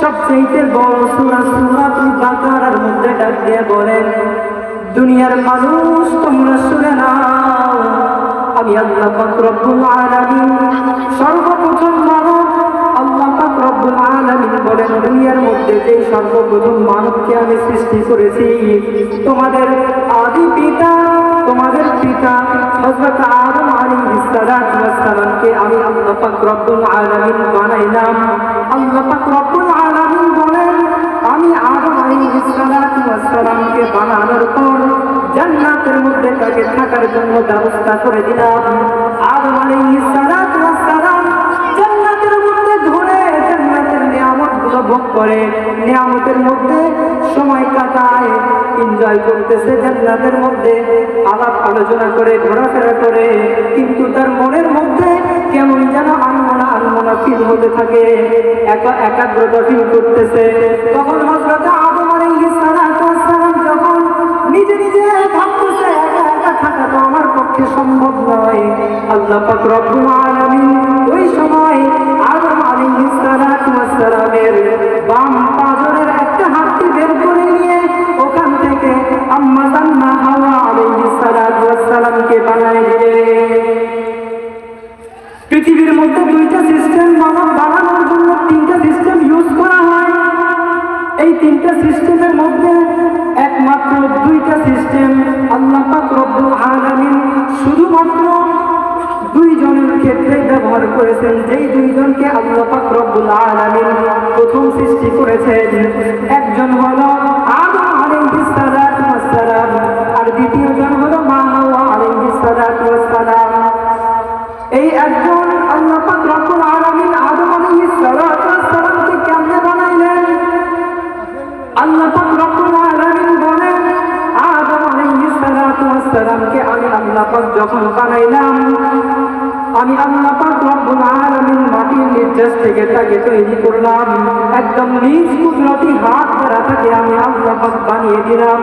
সবচেয়ে বড় সূরা সূরাতুল বাকারার মধ্যে ডাক দিয়ে বলেন, দুনিয়ার মানুষ তোমরা শুনে নাও, আমি আল্লাহ পাক রব্বুল আলামিন সর্বপ্রথম মানব। আল্লাহ পাক রব্বুল আলামিন বলেন, দুনিয়ার মধ্যে যে সর্বপ্রথম মানবকে আমি সৃষ্টি করেছি, তোমাদের আদি পিতা, তোমাদের পিতা হযরত আদম আলাইহিস সালামকে আমি আল্লাহ পাক রব্বুল আলামিন বানাইলাম। আল্লাহ পাক রব্বুল আলামিন বলেন, আমি আদম আলাইহিস সালামকে বানানোর পর জান্নাতের মধ্যে তাকে থাকার জন্য ব্যবস্থা করে দিলাম। আদম আলাইহিস সালাম জান্নাতের মধ্যে ঘুরে জান্নাতের নিয়ামতগুলো ভোগ করে, নিয়ামতের মধ্যে সময় কাটায়, এনজয় করতেছে, জান্নাতের মধ্যে আলাপ আলোচনা করে, ঘোরাফেরা করে, কিন্তু তার মনের মধ্যে কেমন যেন আনমনা ফিল হতে থাকে, একাগ্রতা ফিল করতেছে। তখন হযরত আদম আলাইহিস সালাম যখন নিজে নিজে ভাবতেছে, একা থাকা তো আমার পক্ষে সম্ভব নয়, আল্লাহ পাক রব্বুল আলামিন ওই সময় আদম আলাইহিস সালামের বাম পাজরের একটা হাতটি বের করে নিয়ে ওখান থেকে আম্মা জান্নাহ হাওয়া আলাইহিস সালামকে বানায় দিলেন। পৃথিবীর মধ্যে দুইটা সিস্টেম মানব বানানোর জন্য তিনটা সিস্টেম ইউজ করা হয়। এই তিনটা সিস্টেমের মধ্যে একমাত্র দুইটা সিস্টেম আল্লাহ পাক রব্বুল আলামিন শুধুমাত্র দুইজনের ক্ষেত্রে ব্যবহার করেছেন, যেই দুইজনকে আল্লাহ পাক রব্বুল আলামিন প্রথম সৃষ্টি করেছেন। একজন হলো আদম আলাইহিস সালাম, আর দ্বিতীয়জন হলো মা হাওয়া আলাইহিস সালাম। এই একজন আল্লাহ পাক রব্বুল আলামিন আদম আলাইহিস সালামকে কেমনে বানাইলেন? আল্লাহ পাক রব্বুল আলামিন বলেন, আদম আলাইহিস সালামকে আমি আল্লাহ পাক যখন বানাইলাম, আমি আল্লাহ পাক রব্বুল আলামিন মাটির নির্যাস থেকে তাকে তৈরি করলাম, একদম নিজ কুদরতি হাত দ্বারা তাকে আমি আল্লাহ পাক বানিয়ে দিলাম।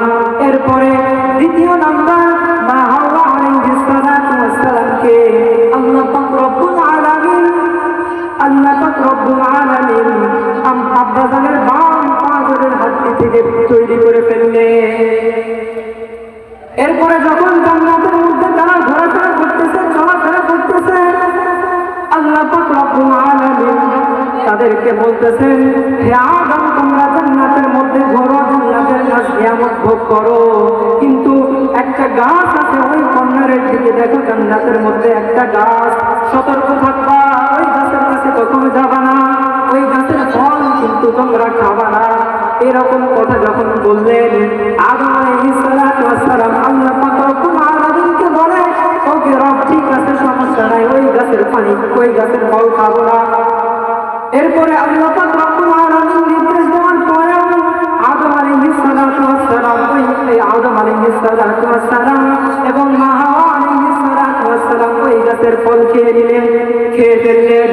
এরপরে দ্বিতীয় নাম্বার মা হাওয়া আলাইহিস সালামকে আল্লাহ পাক রব্বুল আলামিন আব্বা জানের বাম পাজরের হাড্ডি থেকে তৈরি করে ফেললেন। এরপরে যখন জান্নাতের মধ্যে তারা ঘোরাফেরা করতেছে, চলাফেরা করতেছে, আল্লাহ পাক রব্বুল আলামিন তাদেরকে বলতেছেন, হে আদম, তোমরা জান্নাতের মধ্যে ঘোরো, জান্নাতের নিয়ামত ভোগ করো, কিন্তু একটা গাছ আছে, ওই কর্নারের দিকে দেখো, জান্নাতের মধ্যে একটা গাছ, সতর্ক থাকবা, ওই গাছের কাছে কখনো যাবা না, ওই গাছের ফল কিন্তু তোমরা খাবা না। এরকম কথা যখন বললেন, আদম আলাইহিস সালাম আল্লাহ পাক রব্বুল আলামিনকে বলে, ওকে রব, ঠিক আছে, সমস্যা নাই, ওই গাছের পানি, ওই গাছের ফল খাবো না। এরপরে আল্লাহ পাক রব্বুল আলামিন নির্দেশ দেওয়ার পরে আদম আলাইহিস সালাম এবং মা হাওয়া আলাইহিস সালাম ওই গাছের ফল খেয়ে নিলেন, খেয়ে ফেললেন।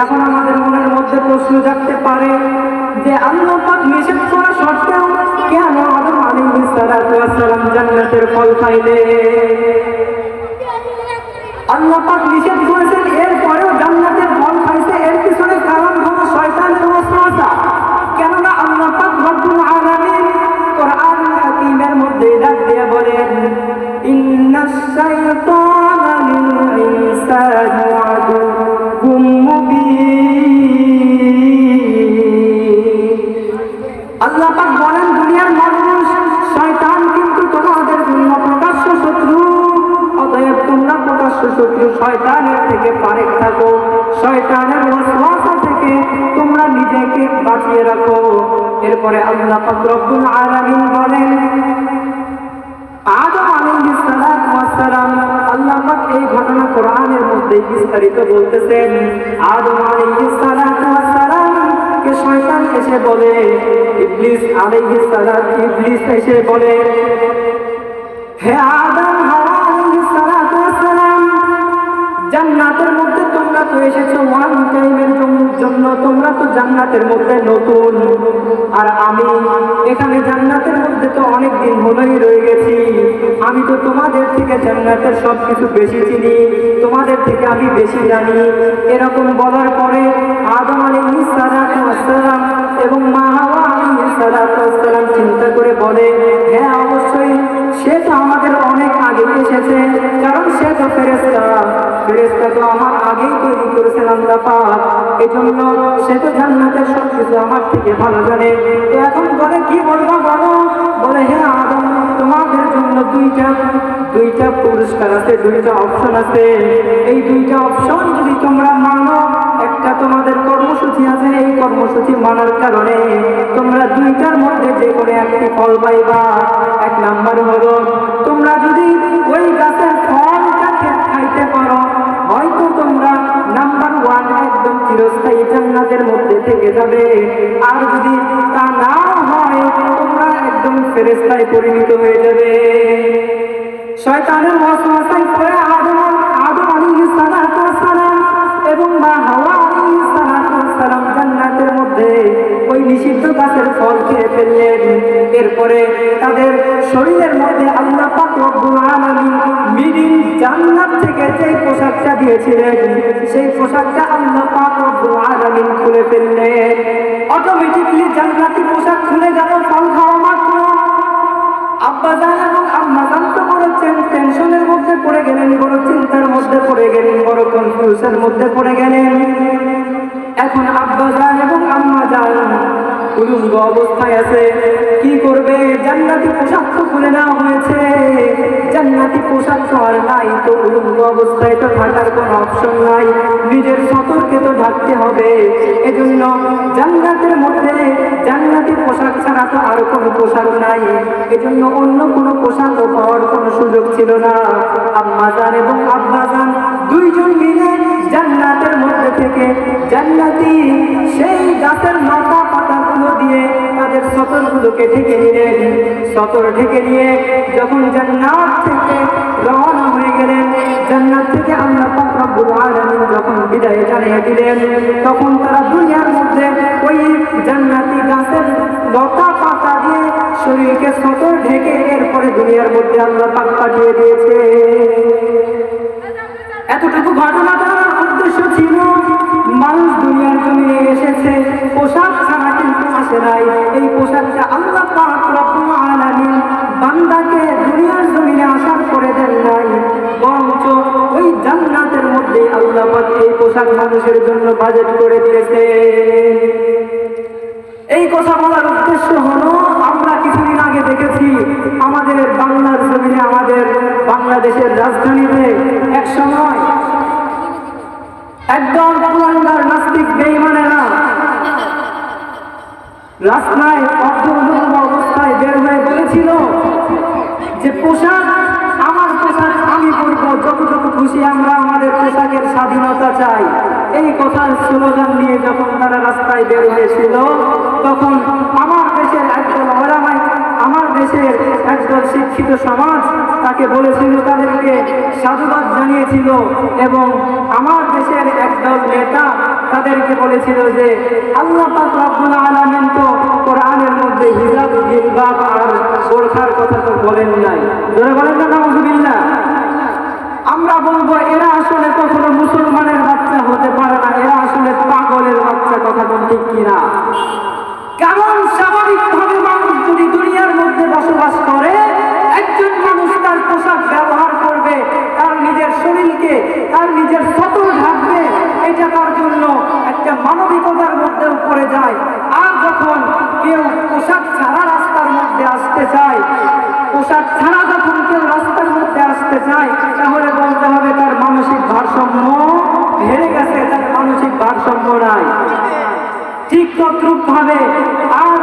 এখন আমাদের মনের মধ্যে প্রশ্ন জাগতে পারে যে আল্লাহ পাক নিষেধ করা সত্ত্বেও কেন আদম আলাইহিস সালাম জান্নাতের ফল খাইলেন? আল্লাহ পাক নিষেধ করেছেন, এরপরেও জান্নাতের ফল খাইছে, এর পিছনে কারণ হলো শয়তানের ওয়াসওয়াসা। কেননা আল্লাহ পাক রব্বুল আলামিন কোরআন হাকীমের মধ্যে ডাক দিয়ে বলেন, ইন্নাশ শাইতানা লিল ইনসানি আদুউম মুবিন। আল্লাহ পাক বলেন, দুনিয়ার মানুষ, শয়তান কিন্তু তোমাদের জন্য প্রকাশ্য শত্রু, অতএব তোমরা প্রকাশ্য শত্রু শয়তানের থেকে পারেক থাকো, শয়তানের ওয়াসওয়াসা থেকে তোমরা নিজেকে বাঁচিয়ে রাখো। এরপরে আল্লাহ পাক রব্বুল আলামিন বলেন, আদম আলাইহিস সালাম, আল্লাহ পাক এই ঘটনা কোরআনের মধ্যে বিস্তারিত বলতেছেন। আদম আলাইহিস সালাম কে শয়তান এসে বলে, ইবলিস আলাইহিস সালাম, ইবলিস এসে বলে, হে আদম, হাওয়া আলাইহিস সালাম, জান্নাতের মধ্যে তোমরা তো এসেছো ওয়ান টাইমের জন্য, তোমরা তো জান্নাতের মধ্যে নতুন, আর আমি এখানে জান্নাতের মধ্যে তো অনেক দিন হলোই রয়ে গেছি, আমি তো তোমাদের থেকে জান্নাতের সবকিছু বেশি চিনি, তোমাদের থেকে আমি বেশি জানি। এরকম বলার পরে আদম আলাইহিস সালাম এবং মা হাওয়া আলাইহিস সালাম চিন্তা করে বলে, হ্যাঁ অবশ্যই সে তো আমাদের অনেক আগে এসেছে, কারণ সে তো ফেরেশতা, ফেরেশতা তো আমার আগেই তৈরি করেছেন আল্লাহ পাক, এজন্য সে তো জান্নাতের সবকিছু আমার থেকে ভালো জানে। তো এখন বলে কি বলবো বলো? বলে হ্যাঁ আদম, তোমাদের জন্য দুইটা পুরস্কার আছে, দুইটা অপশন আছে। এই দুইটা অপশন যদি তোমরা মানো, একটা তোমাদের কর্মসূচি আছে, এই কর্মসূচি মানার কারণে তোমরা দুইটার মধ্যে যে কোনো একটি ফল পাইবা। এক নাম্বার হলো, তোমরা যদি ওই গাছের ফলটা খাইতে পারো, হয়তো তোমরা নাম্বার ওয়ান একদম চিরস্থায়ী জান্নাতের মধ্যে থেকে যাবে। আর যদি তা না হয়, তোমরা একদম ফেরেশতায় পরিণত হয়ে যাবে। শয়তানের ওয়াসওয়াসায় পড়ে আদম আলাইহিস সালাম এবং মা হাওয়া আলাইহিস সালাম জান্নাতের মধ্যে ওই নিষিদ্ধ গাছের ফল খেয়ে ফেললেন। এরপরে তাদের শরীরের মধ্যে আল্লাহ পাক রব্বুল আলামিন মিডিল জান্নাত থেকে যে পোশাকটা দিয়েছিলেন, সেই পোশাকটা আল্লাহ পাক রব্বুল আলামিন খুলে ফেললেন। অটোমেটিক্যালি জান্নাতি পোশাক খুলে গেল ফল খাওয়া মাত্র। আব্বাজান এবং আম্মাজান তো বড় টেনশনের মধ্যে পড়ে গেলেন, বড় চিন্তার মধ্যে পড়ে গেলেন, বড় কনফিউশনের মধ্যে পড়ে গেলেন। এখন আব্বাজান এবং আম্মাজান উলঙ্গ অবস্থায় আছে, কি করবে? জান্নাতি পোশাক তো খুলে নেওয়া হয়েছে, জান্নাতি পোশাক তো আর নাই, তো উলঙ্গ অবস্থায় তো থাকার কোনো অপশন নাই, নিজের সতর্কে তো ঢাকতে হবে। এজন্য জান্নাতের মধ্যে জান্নাতি পোশাক ছাড়া তো আর কোনো পোশাক নাই, এজন্য অন্য কোনো পোশাক পাওয়ার কোনো সুযোগ ছিল না। আম্মাজান এবং আব্বাজান দুইজন মিলে জান্নাতের মধ্যে থেকে জান্নাতি সেই গাছের লতা পাতাগুলো দিয়ে তাদের সতরগুলোকে ঢেকে নিলেন। সতর ঢেকে নিয়ে যখন জান্নাত থেকে রওনা হয়ে গেলেন, জান্নাত থেকে আল্লাহ পাক রব্বুল আলামিন যখন বিদায় জানিয়ে দিলেন, তখন তারা দুনিয়ার মধ্যে ওই জান্নাতি গাছের লতা পাতা দিয়ে শরীরকে সতর ঢেকে এরপরে দুনিয়ার মধ্যে আল্লাহ পাক পাঠিয়ে দিয়েছে। এতটুকু ঘটনাটার উদ্দেশ্য ছিল, মানুষ দুনিয়ার জমিনে এসেছে পোশাক ছাড়া কিন্তু আসে নাই। এই পোশাকটা আল্লাহ পাক রব্বুল আলামিন বান্দাকে দুনিয়ার জমিনে আসার করে দেন নাই, বরঞ্চ ওই জান্নাতের মধ্যে আল্লাহ পাক এই পোশাক মানুষের জন্য বাজেট করে দিয়েছে। এই কথা বলার উদ্দেশ্য হলো, আমরা কিছুদিন আগে দেখেছি আমাদের বাংলার জমিনে, আমাদের বাংলাদেশের রাজধানীতে এক সময় একদম কুলাঙ্গার নাস্তিক বেঈমানেরা রাস্তায় অর্ধনগ্ন অবস্থায় বের হয়ে বলেছিল যে পোশাক আমার পোশাক আমি পরব, যতটুকু খুশি আমরা আমাদের পোশাকের স্বাধীনতা চাই। এই কথার স্লোগান নিয়ে যখন তারা রাস্তায় বের হয়েছিল, তখন আমার দেশের একদল ওলামায়ে, আমার দেশের একদল শিক্ষিত সমাজ তাকে বলেছিল, তাদেরকে সাধুবাদ জানিয়েছিল, এবং আমার দেশের একদল নেতা তাদেরকে বলেছিল যে আল্লাহ পাক রব্বুল আলামিন তো কোরআনের মধ্যে হিজাব, জিলবাব আর বোরখার কথা তো বলেন নাই। জোরে বলেন না নাউযুবিল্লাহ। আমরা বলবো এরা আসলে কখনো মুসলমানের বাচ্চা হতে পারে না, এরা আসলে পাগলের বাচ্চা। কথা কোন ঠিক কিনা? কারণ স্বাভাবিকভাবে মানুষ যদি দুনিয়ার মধ্যে বসবাস করে, একজন মানুষ তার পোশাক ব্যবহার করবে, তার নিজের শরীরকে, তার নিজের সতর ঢাকবে, এটা তার জন্য একটা মানবিকতার মধ্যেও পড়ে যায়। আর যখন কেউ পোশাক ছাড়া রাস্তার মধ্যে আসতে চায়, পোশাক ছাড়া যখন কেউ রাস্তার মধ্যে আসতে চায়, তাহলে বলতে হবে তার মানসিক ভারসাম্য হেরে গেছে, তার মানসিক ভারসাম্য নাই। ঠিক তদ্রূপ ভাবে আর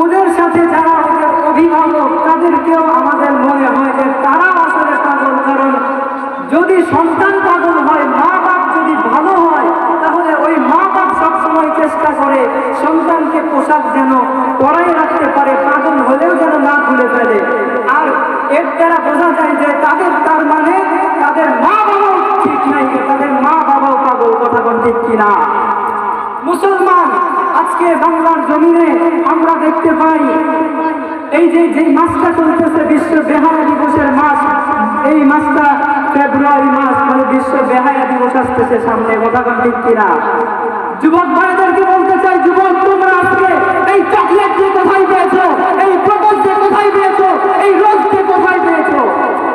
ওদের সাথে যারা ওদের অভিভাবক, তাদেরকেও আমাদের মনে হয় যে তারা আসলে পাগল। কারণ যদি সন্তান পাগল হয়, মা বাপ যদি ভালো হয়, তাহলে ওই মা বাপ সবসময় চেষ্টা করে সন্তানকে পোশাক যেন পরাই রাখতে পারে, পাগল হলেও যেন না ভুলে ফেলে। আর এর দ্বারা বোঝা যায় যে তার মানে তাদের মা বাবাও ঠিক নাই, তাদের মা বাবাও পাগল। কথা কোন ঠিক কিনা? মুসলমান আজকে বাংলার জমিনে আমরা দেখতে পাই, এই যে মাসটা চলতেছে বিশ্ব বেহায়া দিবসের মাস, এই মাসটা ফেব্রুয়ারি মাস, মানে বিশ্ব বেহায়া দিবস আসতেছে সামনে। কথা কোন ঠিক কিনা? যুবক ভাইদেরকে বলতে চাই, যুবক তোমরা আজকে এই চকলেট দিয়ে কোথায় পেয়েছো, এই প্রপোজ দিয়ে কোথায় পেয়েছো, এই রোজ দিয়ে কোথায় পেয়েছো?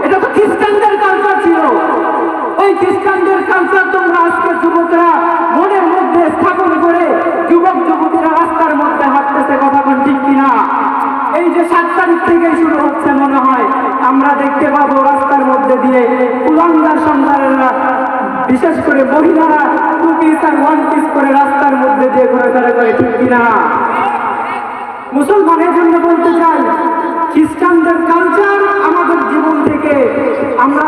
এটা তো খ্রিস্টানদের কালচার ছিল। ওই খ্রিস্টানদের কালচার তোমরা আজকে যুবকরা মনের মধ্যে স্থাপন করে যুবক যুবতীরা রাস্তার মধ্যে হাঁটতেছে, কথা কোন ঠিক কিনা? এই যে 7 তারিখ থেকে শুরু হচ্ছে, মনে হয় আমরা দেখতে পাবো রাস্তার মধ্যে দিয়ে কুলাঙ্গার সন্তানেরা, বিশেষ করে মহিলারা 2 পিস আর 1 পিস করে রাস্তার মধ্যে দিয়ে ঘোরাফেরা করে, ঠিক কিনা? মুসলমানের জন্য বলতে চাই, খ্রিস্টানদের কালচার আমাদের জীবন থেকে আমরা